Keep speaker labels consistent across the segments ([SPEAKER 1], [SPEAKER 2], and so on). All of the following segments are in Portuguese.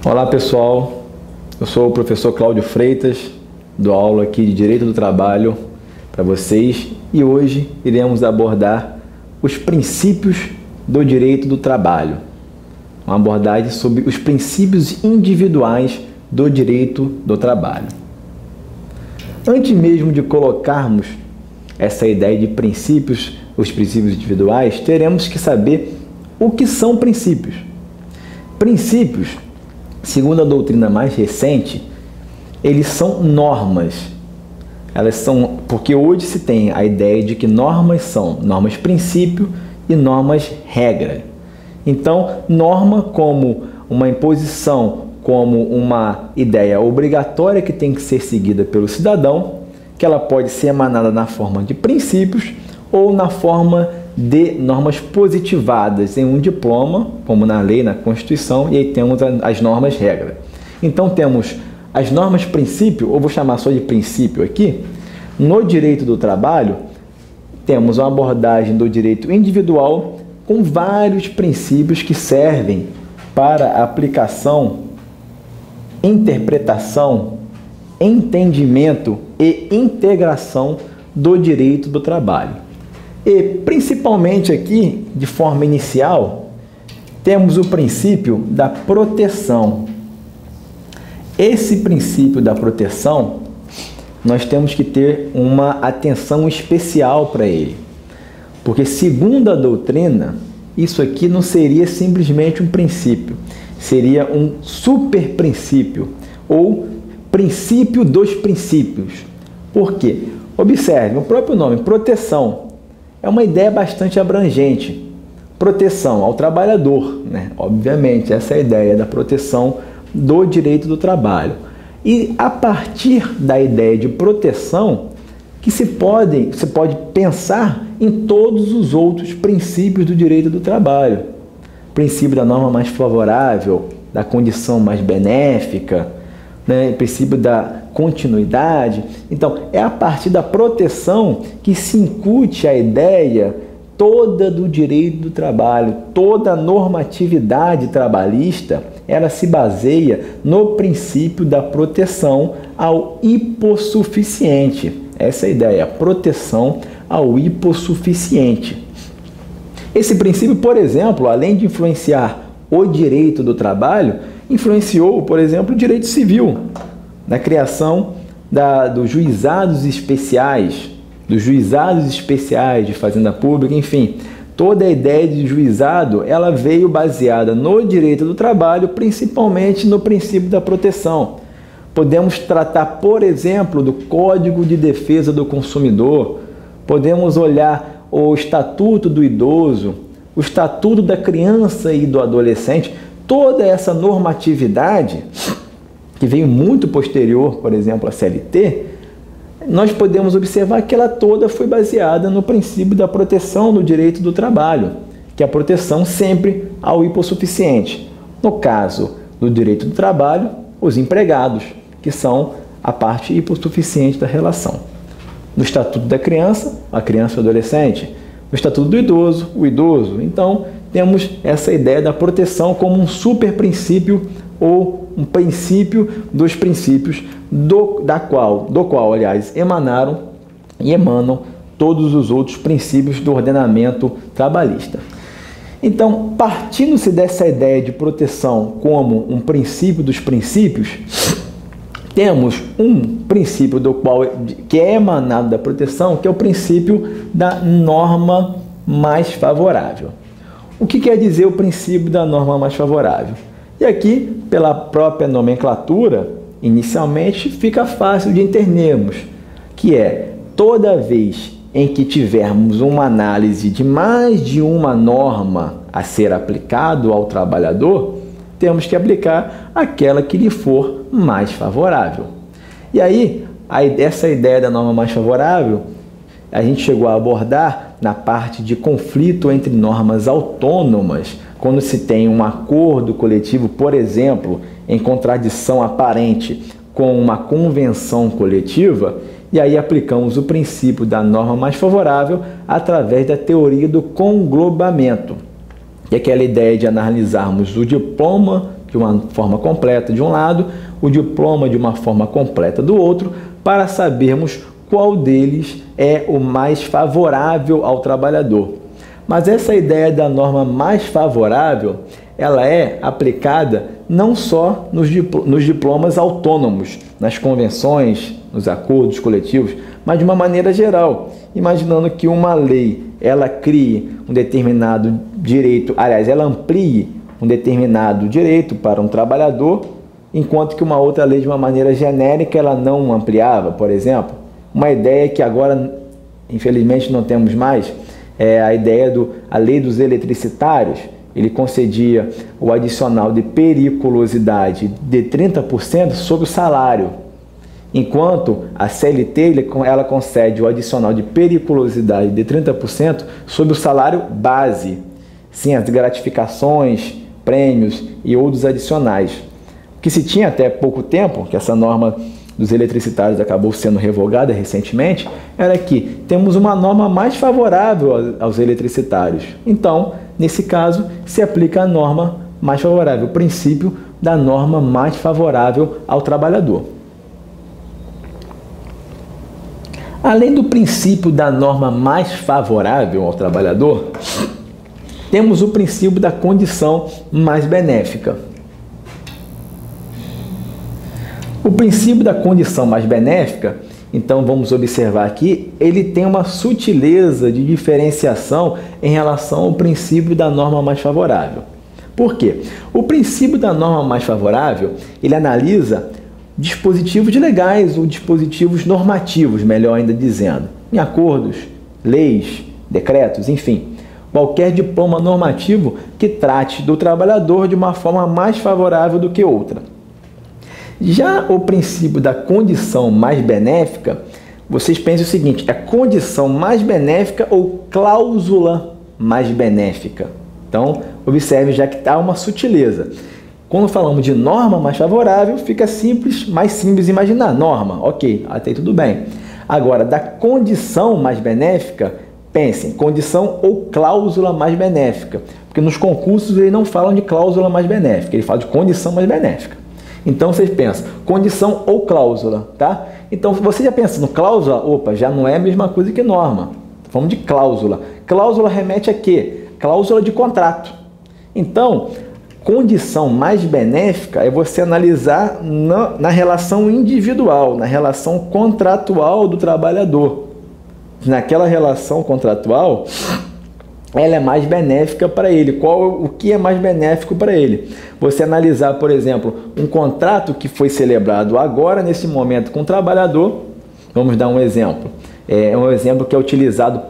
[SPEAKER 1] Olá pessoal, eu sou o professor Cláudio Freitas, dou aula aqui de Direito do Trabalho para vocês e hoje iremos abordar os princípios do direito do trabalho, uma abordagem sobre os princípios individuais do direito do trabalho. Antes mesmo de colocarmos essa ideia de princípios, os princípios individuais, teremos que saber o que são princípios. Princípios, segundo a doutrina mais recente, eles são normas. Elas são, porque hoje se tem a ideia de que normas são normas princípio e normas regra. Então, norma como uma imposição, como uma ideia obrigatória que tem que ser seguida pelo cidadão, que ela pode ser emanada na forma de princípios ou na forma de normas positivadas em um diploma, como na lei, na Constituição, e aí temos as normas regra. Então temos as normas princípio, ou vou chamar só de princípio aqui. No direito do trabalho, temos uma abordagem do direito individual com vários princípios que servem para a aplicação, interpretação, entendimento e integração do direito do trabalho. E principalmente aqui, de forma inicial, temos o princípio da proteção. Esse princípio da proteção, nós temos que ter uma atenção especial para ele. Porque segundo a doutrina, isso aqui não seria simplesmente um princípio, seria um super princípio ou princípio dos princípios. Por quê? Observe, o próprio nome, proteção, é uma ideia bastante abrangente. Proteção ao trabalhador, né? Obviamente, essa é a ideia da proteção do direito do trabalho. E a partir da ideia de proteção, que se pode pensar em todos os outros princípios do direito do trabalho. Princípio da norma mais favorável, da condição mais benéfica, né? Princípio da continuidade. Então, é a partir da proteção que se incute a ideia toda do direito do trabalho, toda a normatividade trabalhista, ela se baseia no princípio da proteção ao hipossuficiente. Essa é a ideia, proteção ao hipossuficiente. Esse princípio, por exemplo, além de influenciar o direito do trabalho, influenciou, por exemplo, o direito civil, na criação dos juizados especiais, de fazenda pública, enfim. Toda a ideia de juizado, ela veio baseada no direito do trabalho, principalmente no princípio da proteção. Podemos tratar, por exemplo, do Código de Defesa do Consumidor, podemos olhar o Estatuto do Idoso, o Estatuto da Criança e do Adolescente, toda essa normatividade que veio muito posterior, por exemplo, à CLT, nós podemos observar que ela toda foi baseada no princípio da proteção do direito do trabalho, que é a proteção sempre ao hipossuficiente. No caso do direito do trabalho, os empregados, que são a parte hipossuficiente da relação. No Estatuto da Criança, a criança e o adolescente. No Estatuto do Idoso, o idoso. Então, temos essa ideia da proteção como um super princípio ou um princípio dos princípios do qual, aliás, emanaram e emanam todos os outros princípios do ordenamento trabalhista. Então, partindo-se dessa ideia de proteção como um princípio dos princípios, temos um princípio que é emanado da proteção, que é o princípio da norma mais favorável. O que quer dizer o princípio da norma mais favorável? E aqui, pela própria nomenclatura, inicialmente fica fácil de entendermos, que é toda vez em que tivermos uma análise de mais de uma norma a ser aplicado ao trabalhador, temos que aplicar aquela que lhe for mais favorável. E aí, essa ideia da norma mais favorável, a gente chegou a abordar na parte de conflito entre normas autônomas, quando se tem um acordo coletivo, por exemplo, em contradição aparente com uma convenção coletiva, e aí aplicamos o princípio da norma mais favorável através da teoria do conglobamento, que é aquela ideia de analisarmos o diploma de uma forma completa de um lado, o diploma de uma forma completa do outro, para sabermos qual deles é o mais favorável ao trabalhador. Mas essa ideia da norma mais favorável, ela é aplicada não só nos diplomas autônomos, nas convenções, nos acordos coletivos, mas de uma maneira geral, imaginando que uma lei ela crie um determinado direito, aliás, ela amplie um determinado direito para um trabalhador, enquanto que uma outra lei de uma maneira genérica ela não ampliava, por exemplo. Uma ideia que agora, infelizmente, não temos mais, é a ideia da lei dos eletricitários. Ele concedia o adicional de periculosidade de 30% sobre o salário, enquanto a CLT ela concede o adicional de periculosidade de 30% sobre o salário base, sim, as gratificações, prêmios e outros adicionais. O que se tinha até pouco tempo, que essa norma dos eletricitários acabou sendo revogada recentemente, era que temos uma norma mais favorável aos eletricitários. Então, nesse caso, se aplica a norma mais favorável, o princípio da norma mais favorável ao trabalhador. Além do princípio da norma mais favorável ao trabalhador, temos o princípio da condição mais benéfica. O princípio da condição mais benéfica, então vamos observar aqui, ele tem uma sutileza de diferenciação em relação ao princípio da norma mais favorável. Por quê? O princípio da norma mais favorável, ele analisa dispositivos legais ou dispositivos normativos, melhor ainda dizendo, em acordos, leis, decretos, enfim, qualquer diploma normativo que trate do trabalhador de uma forma mais favorável do que outra. Já o princípio da condição mais benéfica, vocês pensem o seguinte, é condição mais benéfica ou cláusula mais benéfica? Então, observe já que há uma sutileza. Quando falamos de norma mais favorável, fica mais simples imaginar. Norma, ok, até aí tudo bem. Agora, da condição mais benéfica, pensem, condição ou cláusula mais benéfica. Porque nos concursos eles não falam de cláusula mais benéfica, eles falam de condição mais benéfica. Então, vocês pensam, condição ou cláusula, tá? Então, você já pensa no cláusula, opa, já não é a mesma coisa que norma. Vamos de cláusula. Cláusula remete a quê? Cláusula de contrato. Então, condição mais benéfica é você analisar na relação individual, na relação contratual do trabalhador. Naquela relação contratual, ela é mais benéfica para ele. O que é mais benéfico para ele? Você analisar, por exemplo, um contrato que foi celebrado agora, nesse momento, com o trabalhador. Vamos dar um exemplo. É um exemplo que é utilizado,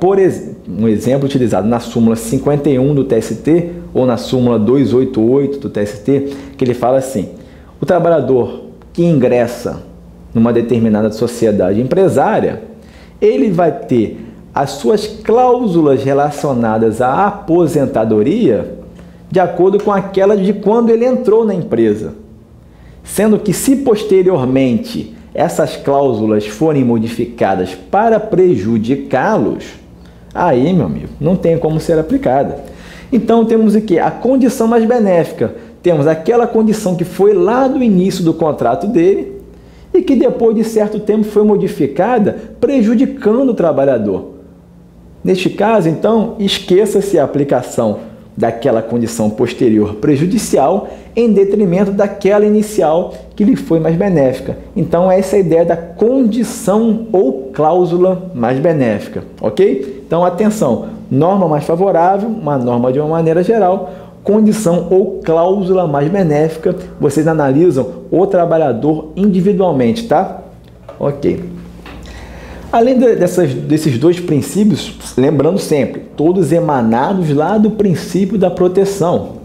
[SPEAKER 1] um exemplo utilizado na súmula 51 do TST ou na súmula 288 do TST, que ele fala assim: o trabalhador que ingressa numa determinada sociedade empresária, ele vai ter as suas cláusulas relacionadas à aposentadoria de acordo com aquela de quando ele entrou na empresa. Sendo que, se posteriormente essas cláusulas forem modificadas para prejudicá-los, aí, meu amigo, não tem como ser aplicada. Então, temos aqui a condição mais benéfica. Temos aquela condição que foi lá do início do contrato dele e que depois de certo tempo foi modificada, prejudicando o trabalhador. Neste caso, então, esqueça-se a aplicação daquela condição posterior prejudicial em detrimento daquela inicial que lhe foi mais benéfica. Então, essa é a ideia da condição ou cláusula mais benéfica, ok? Então, atenção, norma mais favorável, uma norma de uma maneira geral, condição ou cláusula mais benéfica, vocês analisam o trabalhador individualmente, tá? Ok. Além desses dois princípios, lembrando sempre, todos emanados lá do princípio da proteção,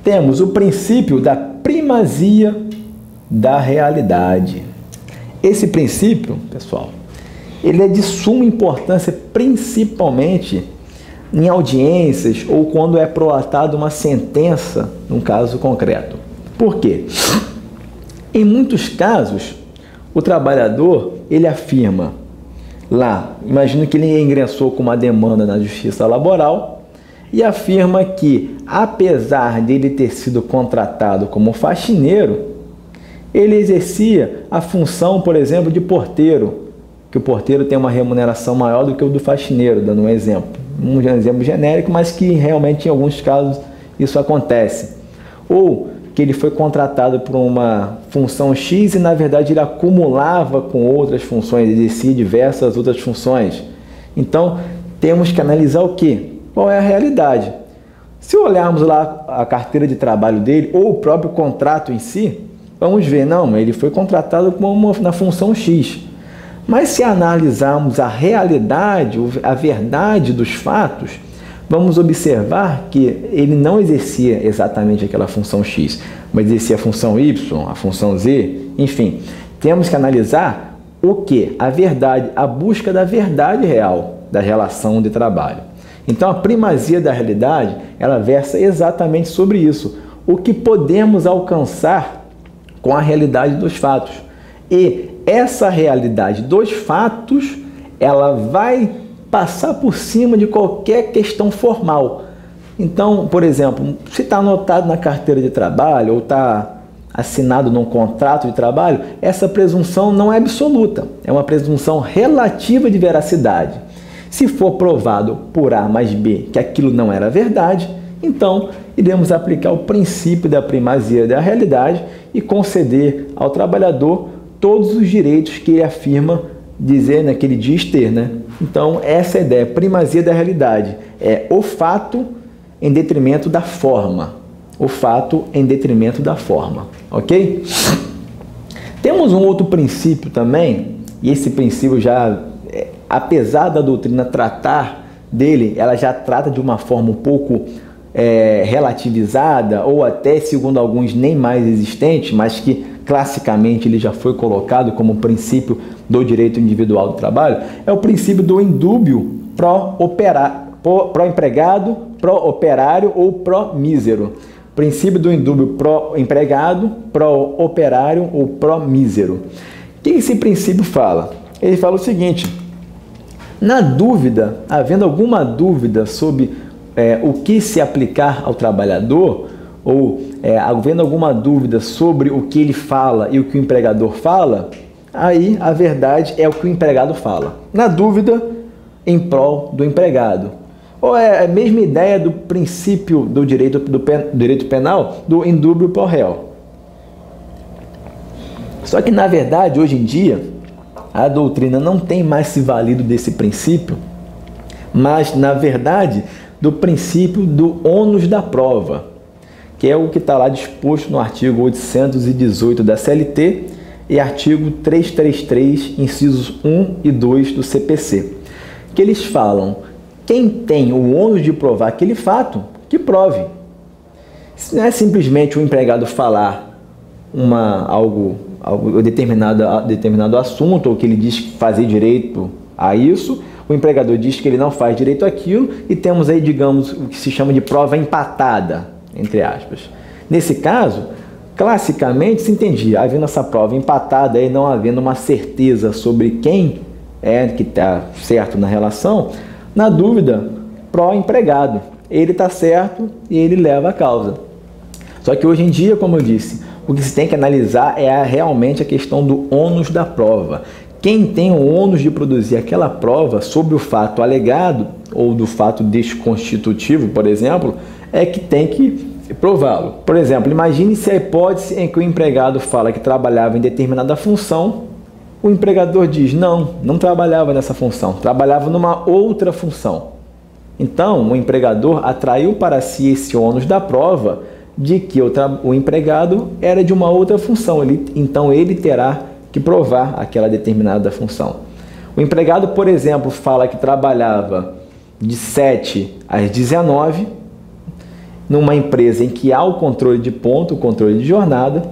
[SPEAKER 1] temos o princípio da primazia da realidade. Esse princípio, pessoal, ele é de suma importância, principalmente em audiências ou quando é prolatada uma sentença num caso concreto. Por quê? Em muitos casos, o trabalhador, ele afirma lá, imagino que ele ingressou com uma demanda na justiça laboral, e afirma que, apesar de ele ter sido contratado como faxineiro, ele exercia a função, por exemplo, de porteiro, que o porteiro tem uma remuneração maior do que o do faxineiro, dando um exemplo genérico, mas que realmente em alguns casos isso acontece. Ou que ele foi contratado por uma função X e na verdade ele acumulava com outras funções, exercia diversas outras funções. Então temos que analisar o quê? Qual é a realidade? Se olharmos lá a carteira de trabalho dele ou o próprio contrato em si, vamos ver, não, ele foi contratado na função X. Mas se analisarmos a realidade, a verdade dos fatos, vamos observar que ele não exercia exatamente aquela função X, mas exercia a função Y, a função Z, enfim. Temos que analisar o que? A verdade, a busca da verdade real da relação de trabalho. Então a primazia da realidade, ela versa exatamente sobre isso. O que podemos alcançar com a realidade dos fatos. E essa realidade dos fatos, ela vai passar por cima de qualquer questão formal. Então, por exemplo, se está anotado na carteira de trabalho ou está assinado num contrato de trabalho, essa presunção não é absoluta, é uma presunção relativa de veracidade. Se for provado por A mais B que aquilo não era verdade, então iremos aplicar o princípio da primazia da realidade e conceder ao trabalhador todos os direitos que ele afirma dizer, né, que ele diz ter, né? Então, essa é a ideia, primazia da realidade, é o fato em detrimento da forma. O fato em detrimento da forma, ok? Temos um outro princípio também, e esse princípio já, apesar da doutrina tratar dele, ela já trata de uma forma um pouco relativizada, ou até, segundo alguns, nem mais existente, mas que classicamente ele já foi colocado como princípio do direito individual do trabalho, é o princípio do indúbio pró-empregado, pró-operário ou pró-mísero. Princípio do indúbio pró-empregado, pró-operário ou pró-mísero. O que esse princípio fala? Ele fala o seguinte: na dúvida, havendo alguma dúvida sobre o que se aplicar ao trabalhador, ou havendo alguma dúvida sobre o que ele fala e o que o empregador fala, aí a verdade é o que o empregado fala. Na dúvida, em prol do empregado. Ou é a mesma ideia do princípio do direito penal, do indúbio pro réu. Só que, na verdade, hoje em dia, a doutrina não tem mais se valido desse princípio, mas, na verdade, do princípio do ônus da prova, que é o que está lá disposto no artigo 818 da CLT e artigo 333, incisos 1 e 2 do CPC, que eles falam: quem tem o ônus de provar aquele fato, que prove. Se não é simplesmente o empregado falar algo determinado assunto, ou que ele diz fazer direito a isso, o empregador diz que ele não faz direito àquilo, e temos aí, digamos, o que se chama de prova empatada, entre aspas. Nesse caso, classicamente se entendia, havendo essa prova empatada e não havendo uma certeza sobre quem é que está certo na relação, na dúvida, pró-empregado. Ele está certo e ele leva a causa. Só que hoje em dia, como eu disse, o que se tem que analisar é realmente a questão do ônus da prova. Quem tem o ônus de produzir aquela prova sobre o fato alegado ou do fato desconstitutivo, por exemplo, é que tem que prová-lo. Por exemplo, imagine-se a hipótese em que o empregado fala que trabalhava em determinada função, o empregador diz: não trabalhava nessa função, trabalhava numa outra função. Então, o empregador atraiu para si esse ônus da prova de que o empregado era de uma outra função, então ele terá que provar aquela determinada função. O empregado, por exemplo, fala que trabalhava de 7 às 19, numa empresa em que há o controle de ponto, o controle de jornada.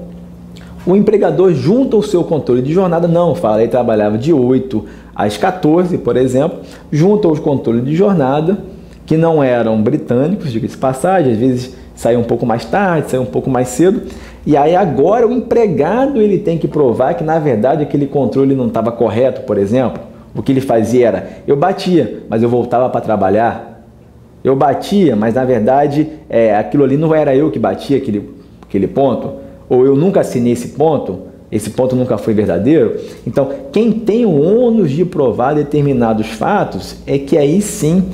[SPEAKER 1] O empregador junta o seu controle de jornada, fala, ele trabalhava de 8 às 14, por exemplo, junta os controles de jornada, que não eram britânicos, diga-se de passagem, às vezes saía um pouco mais tarde, saía um pouco mais cedo, e aí agora o empregado ele tem que provar que na verdade aquele controle não estava correto, por exemplo. O que ele fazia era, eu batia, mas eu voltava para trabalhar. Eu batia, mas na verdade aquilo ali não era eu que batia aquele ponto, ou eu nunca assinei esse ponto nunca foi verdadeiro. Então, quem tem o ônus de provar determinados fatos é que aí sim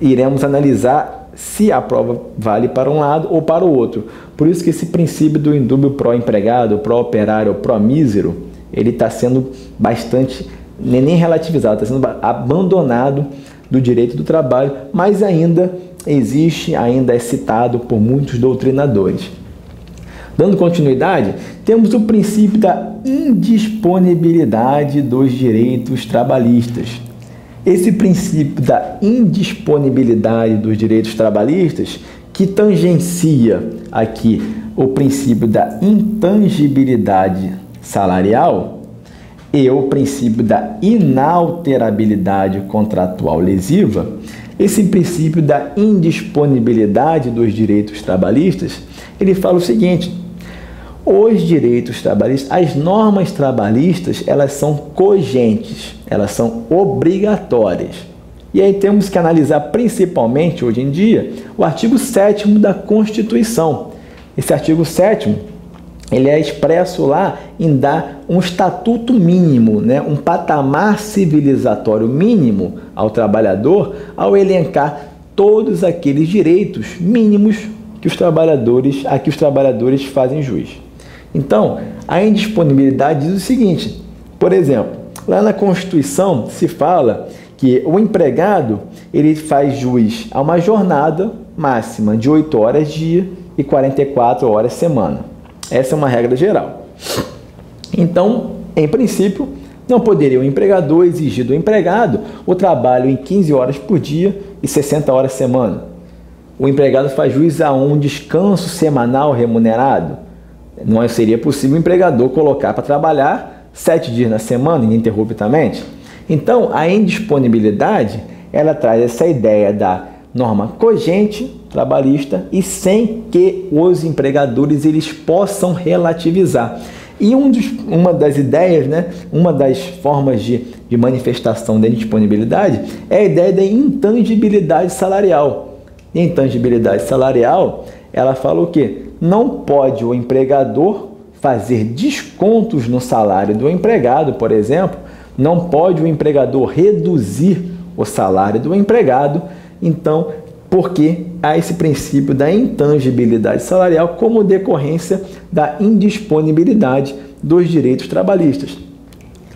[SPEAKER 1] iremos analisar se a prova vale para um lado ou para o outro. Por isso que esse princípio do indúbio pró-empregado, pró-operário, pró-mísero, ele está sendo bastante, nem relativizado, está sendo abandonado do direito do trabalho, mas ainda existe, ainda é citado por muitos doutrinadores. Dando continuidade, temos o princípio da indisponibilidade dos direitos trabalhistas. Esse princípio da indisponibilidade dos direitos trabalhistas, que tangencia aqui o princípio da intangibilidade salarial e o princípio da inalterabilidade contratual lesiva, esse princípio da indisponibilidade dos direitos trabalhistas, ele fala o seguinte: os direitos trabalhistas, as normas trabalhistas, elas são cogentes, elas são obrigatórias. E aí temos que analisar principalmente, hoje em dia, o artigo 7º da Constituição. Esse artigo 7º, ele é expresso lá em dar um estatuto mínimo, né? Um patamar civilizatório mínimo ao trabalhador, ao elencar todos aqueles direitos mínimos que os trabalhadores fazem jus. Então, a indisponibilidade diz o seguinte: por exemplo, lá na Constituição se fala que o empregado ele faz jus a uma jornada máxima de 8 horas dia e 44 horas semana. Essa é uma regra geral. Então, em princípio, não poderia o empregador exigir do empregado o trabalho em 15 horas por dia e 60 horas semana. O empregado faz jus a um descanso semanal remunerado. Não seria possível o empregador colocar para trabalhar 7 dias na semana ininterruptamente. Então, a indisponibilidade, ela traz essa ideia da norma cogente trabalhista e sem que os empregadores eles possam relativizar. E uma das ideias, né, uma das formas de manifestação da indisponibilidade é a ideia da intangibilidade salarial. E a intangibilidade salarial, ela fala o quê? Não pode o empregador fazer descontos no salário do empregado, por exemplo, não pode o empregador reduzir o salário do empregado, então, porque há esse princípio da intangibilidade salarial como decorrência da indisponibilidade dos direitos trabalhistas.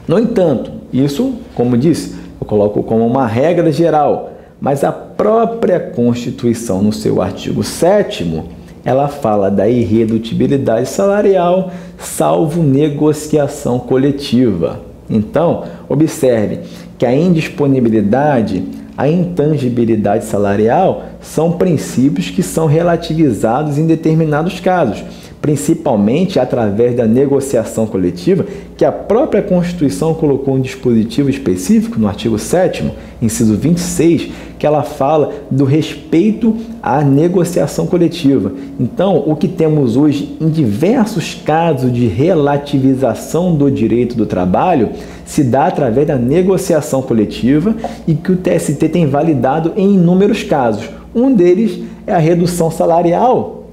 [SPEAKER 1] No entanto, isso, como disse, eu coloco como uma regra geral, mas a própria Constituição, no seu artigo 7º, ela fala da irredutibilidade salarial, salvo negociação coletiva. Então, observe que a indisponibilidade, a intangibilidade salarial são princípios que são relativizados em determinados casos, principalmente através da negociação coletiva, que a própria Constituição colocou um dispositivo específico no artigo 7º, inciso 26, que ela fala do respeito à negociação coletiva. Então, o que temos hoje em diversos casos de relativização do direito do trabalho se dá através da negociação coletiva e que o TST tem validado em inúmeros casos. Um deles é a redução salarial,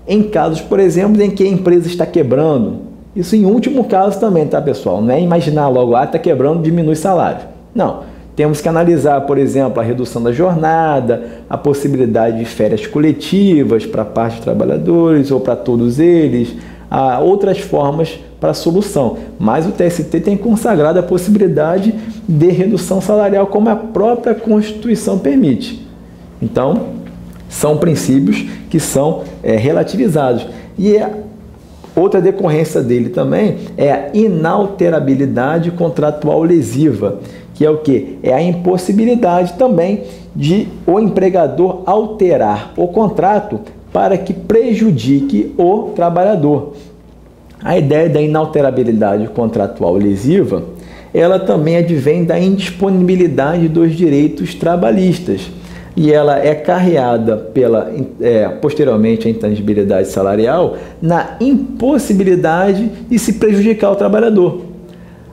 [SPEAKER 1] em casos, por exemplo, em que a empresa está quebrando. Isso em último caso também, tá, pessoal? Não é imaginar logo, está quebrando, diminui salário. Não. Temos que analisar, por exemplo, a redução da jornada, a possibilidade de férias coletivas para parte dos trabalhadores ou para todos eles, há outras formas para a solução. Mas o TST tem consagrado a possibilidade de redução salarial como a própria Constituição permite. Então, são princípios que são relativizados. E outra decorrência dele também é a inalterabilidade contratual lesiva, que é o quê? É a impossibilidade também de o empregador alterar o contrato para que prejudique o trabalhador. A ideia da inalterabilidade contratual lesiva, ela também advém da indisponibilidade dos direitos trabalhistas. E ela é carreada posteriormente à intangibilidade salarial na impossibilidade de se prejudicar o trabalhador.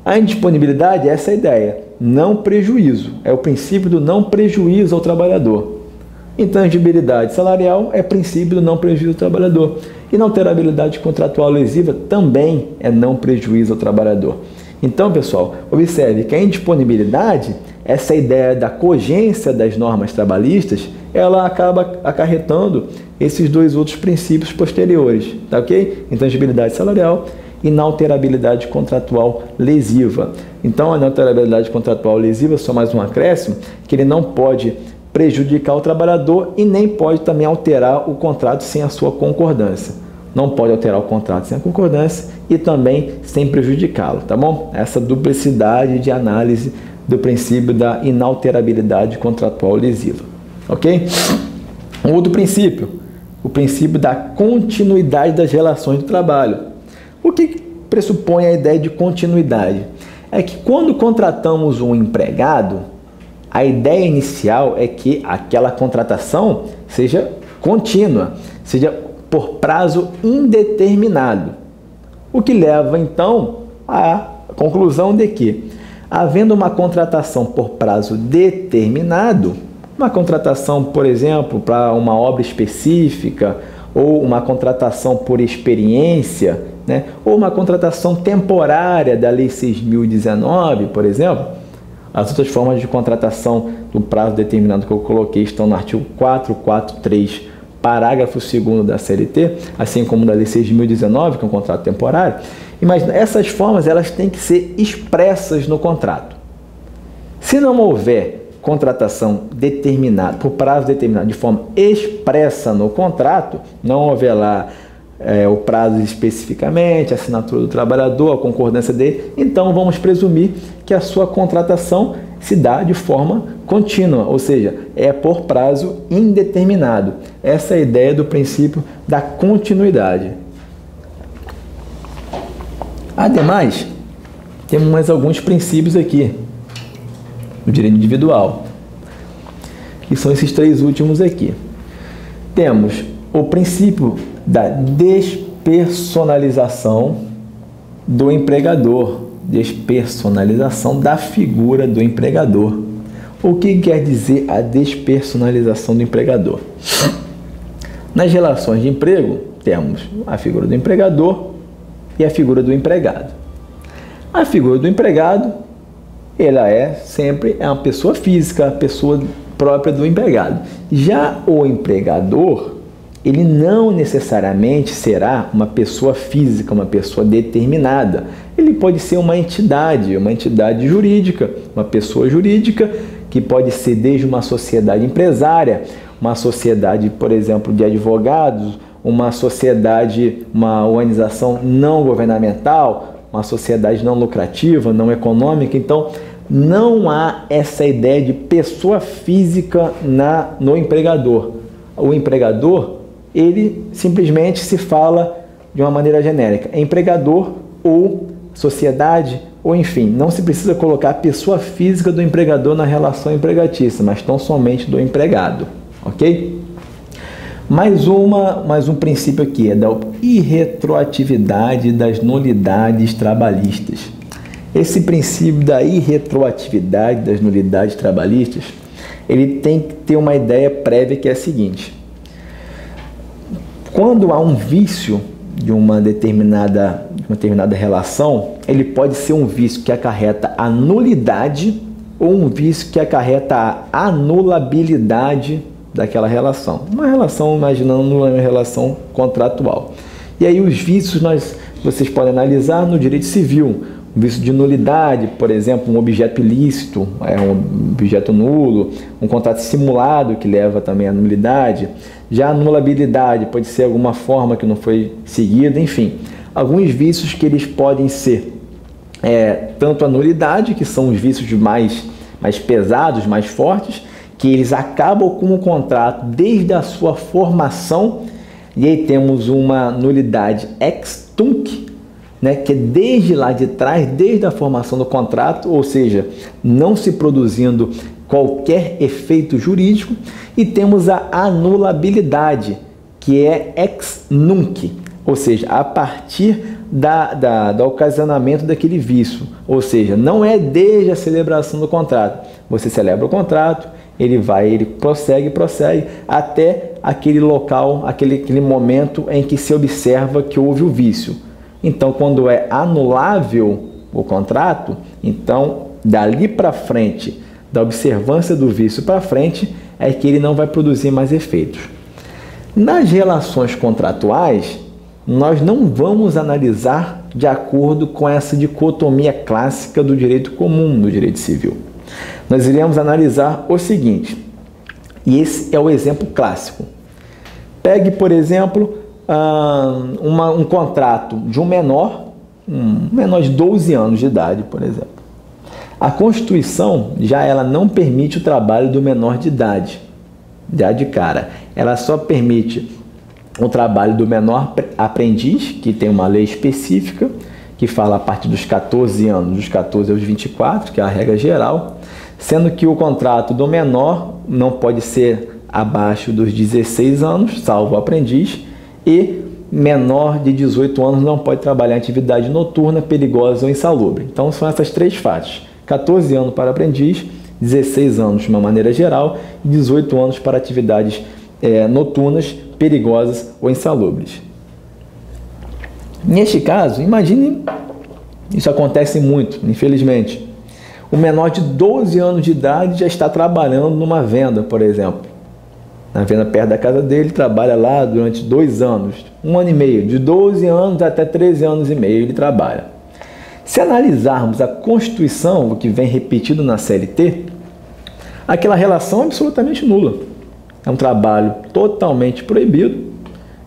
[SPEAKER 1] A indisponibilidade é essa ideia, não prejuízo, é o princípio do não prejuízo ao trabalhador. Intangibilidade salarial é princípio do não prejuízo ao trabalhador. Inalterabilidade contratual lesiva também é não prejuízo ao trabalhador. Então, pessoal, observe que a indisponibilidade, essa ideia da cogência das normas trabalhistas, ela acaba acarretando esses dois outros princípios posteriores, tá ok? Intangibilidade salarial e inalterabilidade contratual lesiva. Então, a inalterabilidade contratual lesiva, só mais um acréscimo, que ele não pode prejudicar o trabalhador e nem pode também alterar o contrato sem a sua concordância. Não pode alterar o contrato sem a concordância e também sem prejudicá-lo, tá bom? Essa duplicidade de análise do princípio da inalterabilidade contratual lesiva, ok? Um outro princípio, o princípio da continuidade das relações de trabalho. O que pressupõe a ideia de continuidade? É que quando contratamos um empregado, a ideia inicial é que aquela contratação seja contínua, seja por prazo indeterminado. O que leva, então, à conclusão de que, havendo uma contratação por prazo determinado, uma contratação, por exemplo, para uma obra específica, ou uma contratação por experiência, né, ou uma contratação temporária da Lei 6.019, por exemplo, as outras formas de contratação do prazo determinado que eu coloquei estão no artigo 443, parágrafo 2º da CLT, assim como da Lei 6.019, que é um contrato temporário. Imagina, essas formas elas têm que ser expressas no contrato. Se não houver contratação determinada, por prazo determinado, de forma expressa no contrato, não houver lá o prazo especificamente, a assinatura do trabalhador, a concordância dele, então vamos presumir que a sua contratação se dá de forma contínua, ou seja, é por prazo indeterminado. Essa é a ideia do princípio da continuidade. Ademais, temos mais alguns princípios aqui no direito individual, que são esses três últimos aqui. Temos o princípio da despersonalização do empregador, despersonalização da figura do empregador. O que quer dizer a despersonalização do empregador? Nas relações de emprego, temos a figura do empregador e a figura do empregado. A figura do empregado, ela sempre uma pessoa física, a pessoa própria do empregado. Já o empregador, ele não necessariamente será uma pessoa física, uma pessoa determinada. Ele pode ser uma entidade jurídica, uma pessoa jurídica, que pode ser desde uma sociedade empresária, uma sociedade, por exemplo, de advogados, uma sociedade, uma organização não governamental, uma sociedade não lucrativa, não econômica. Então, não há essa ideia de pessoa física no empregador. O empregador, ele simplesmente se fala de uma maneira genérica, é empregador ou sociedade, ou enfim, não se precisa colocar a pessoa física do empregador na relação empregatícia, mas tão somente do empregado, ok? Mais um princípio aqui, é da irretroatividade das nulidades trabalhistas. Esse princípio da irretroatividade das nulidades trabalhistas, ele tem que ter uma ideia prévia que é a seguinte: quando há um vício de uma determinada relação, ele pode ser um vício que acarreta a nulidade ou um vício que acarreta a anulabilidade daquela relação. Uma relação, imaginando uma relação contratual. E aí os vícios vocês podem analisar no direito civil. Um vício de nulidade, por exemplo, um objeto ilícito, um objeto nulo, um contrato simulado que leva também à nulidade. Já a anulabilidade pode ser alguma forma que não foi seguida, enfim. Alguns vícios que eles podem ser tanto a nulidade, que são os vícios mais pesados, mais fortes, que eles acabam com o contrato desde a sua formação, e aí temos uma nulidade ex tunc, né, que é desde lá de trás, desde a formação do contrato, ou seja, não se produzindo qualquer efeito jurídico, e temos a anulabilidade, que é ex nunc, ou seja, a partir do ocasionamento daquele vício, ou seja, não é desde a celebração do contrato. Você celebra o contrato, ele prossegue até aquele local, aquele momento em que se observa que houve o vício. Então, quando é anulável o contrato, então dali para frente, da observância do vício para frente, é que ele não vai produzir mais efeitos. Nas relações contratuais, nós não vamos analisar de acordo com essa dicotomia clássica do direito comum, do direito civil. Nós iremos analisar o seguinte, e esse é o exemplo clássico. Pegue, por exemplo, um contrato de um menor de 12 anos de idade, por exemplo. A Constituição, ela não permite o trabalho do menor de idade, já de cara. Ela só permite o trabalho do menor aprendiz, que tem uma lei específica, que fala a partir dos 14 anos, dos 14 aos 24, que é a regra geral, sendo que o contrato do menor não pode ser abaixo dos 16 anos, salvo o aprendiz, e menor de 18 anos não pode trabalhar em atividade noturna, perigosa ou insalubre. Então, são essas três faixas: 14 anos para aprendiz, 16 anos de uma maneira geral e 18 anos para atividades noturnas, perigosas ou insalubres. Neste caso, imagine, isso acontece muito, infelizmente. O menor de 12 anos de idade já está trabalhando numa venda, por exemplo. Na venda perto da casa dele, trabalha lá durante 2 anos, 1 ano e meio, de 12 anos até 13 anos e meio ele trabalha. Se analisarmos a Constituição, o que vem repetido na CLT, aquela relação é absolutamente nula. É um trabalho totalmente proibido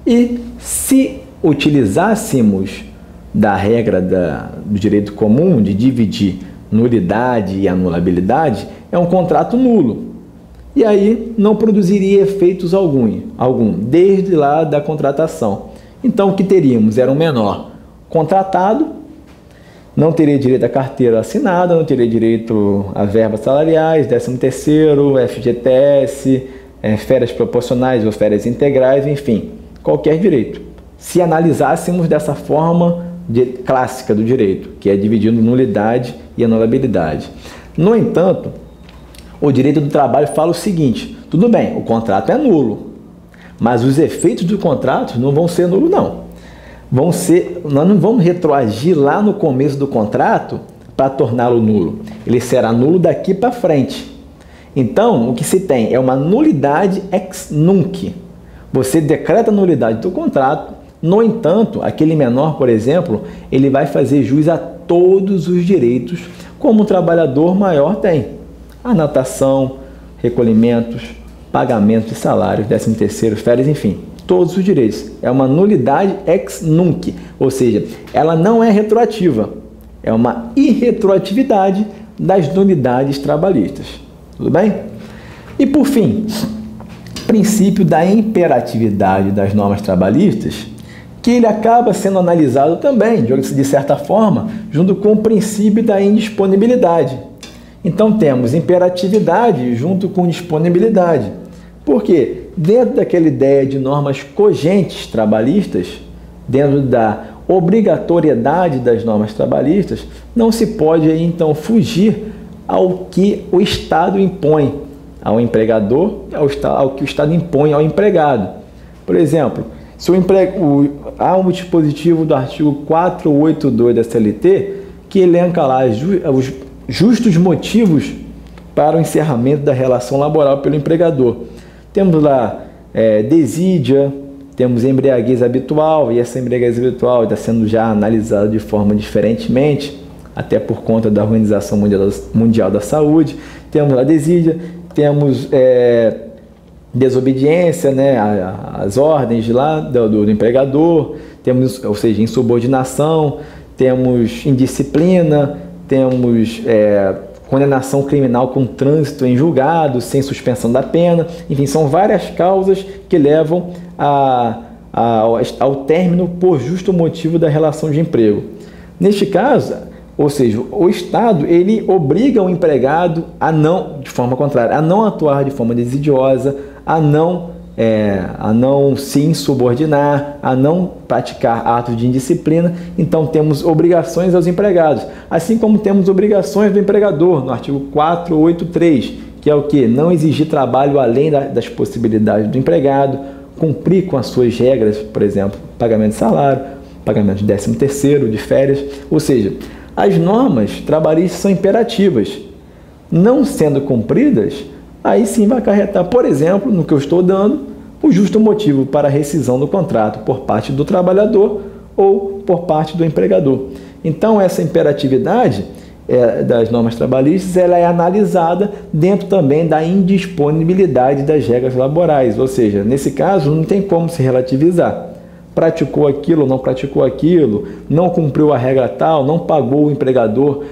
[SPEAKER 1] e se utilizássemos da regra do direito comum de dividir nulidade e anulabilidade, é um contrato nulo. E aí não produziria efeitos algum, desde lá da contratação. Então o que teríamos? Era um menor contratado, não teria direito à carteira assinada, não teria direito a verbas salariais, 13º, FGTS, férias proporcionais ou férias integrais, enfim, qualquer direito. Se analisássemos dessa forma clássica do direito, que é dividindo nulidade e anulabilidade. No entanto, o direito do trabalho fala o seguinte: tudo bem, o contrato é nulo, mas os efeitos do contrato não vão ser nulos, não. Nós não vamos retroagir lá no começo do contrato para torná-lo nulo. Ele será nulo daqui para frente. Então, o que se tem é uma nulidade ex nunc. Você decreta a nulidade do contrato, no entanto, aquele menor, por exemplo, ele vai fazer jus a todos os direitos como o trabalhador maior tem. Anotação, recolhimentos, pagamento de salários, 13º, férias, enfim, todos os direitos. É uma nulidade ex nunc, ou seja, ela não é retroativa, é uma irretroatividade das nulidades trabalhistas. Tudo bem? E por fim, princípio da imperatividade das normas trabalhistas, que ele acaba sendo analisado também, de certa forma, junto com o princípio da indisponibilidade. Então temos imperatividade junto com disponibilidade. Por quê? Dentro daquela ideia de normas cogentes trabalhistas, dentro da obrigatoriedade das normas trabalhistas, não se pode aí, então um ao que o Estado impõe ao empregador, ao que o Estado impõe ao empregado. Por exemplo, se há um dispositivo do artigo 482 da CLT que elenca lá os justos motivos para o encerramento da relação laboral pelo empregador. Temos lá desídia, temos embriaguez habitual, e essa embriaguez habitual está sendo já analisada de forma diferentemente, até por conta da Organização Mundial da Saúde. Temos lá desídia, temos desobediência, né, às ordens lá do empregador, temos, ou seja, insubordinação, temos indisciplina, temos condenação criminal com trânsito em julgado, sem suspensão da pena. Enfim, são várias causas que levam ao término por justo motivo da relação de emprego. Neste caso, ou seja, o Estado ele obriga o empregado a não, de forma contrária, a não atuar de forma desidiosa, a não se insubordinar, a não praticar atos de indisciplina. Então temos obrigações aos empregados, assim como temos obrigações do empregador, no artigo 483, que é o que? Não exigir trabalho além das possibilidades do empregado, cumprir com as suas regras, por exemplo, pagamento de salário, pagamento de 13º, de férias, ou seja, as normas trabalhistas são imperativas. Não sendo cumpridas, aí sim vai acarretar, por exemplo, no que eu estou dando, o justo motivo para a rescisão do contrato por parte do trabalhador ou por parte do empregador. Então, essa imperatividade das normas trabalhistas, ela é analisada dentro também da indisponibilidade das regras laborais, ou seja, nesse caso não tem como se relativizar. Praticou aquilo, não praticou aquilo, não cumpriu a regra tal, não pagou o empregador,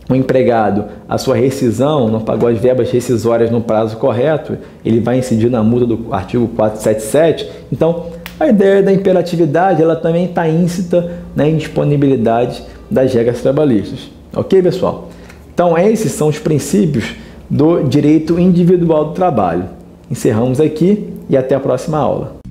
[SPEAKER 1] o empregado, a sua rescisão, não pagou as verbas rescisórias no prazo correto, ele vai incidir na multa do artigo 477. Então, a ideia da imperatividade, ela também está íncita na indisponibilidade das regras trabalhistas. Ok, pessoal? Então, esses são os princípios do direito individual do trabalho. Encerramos aqui e até a próxima aula.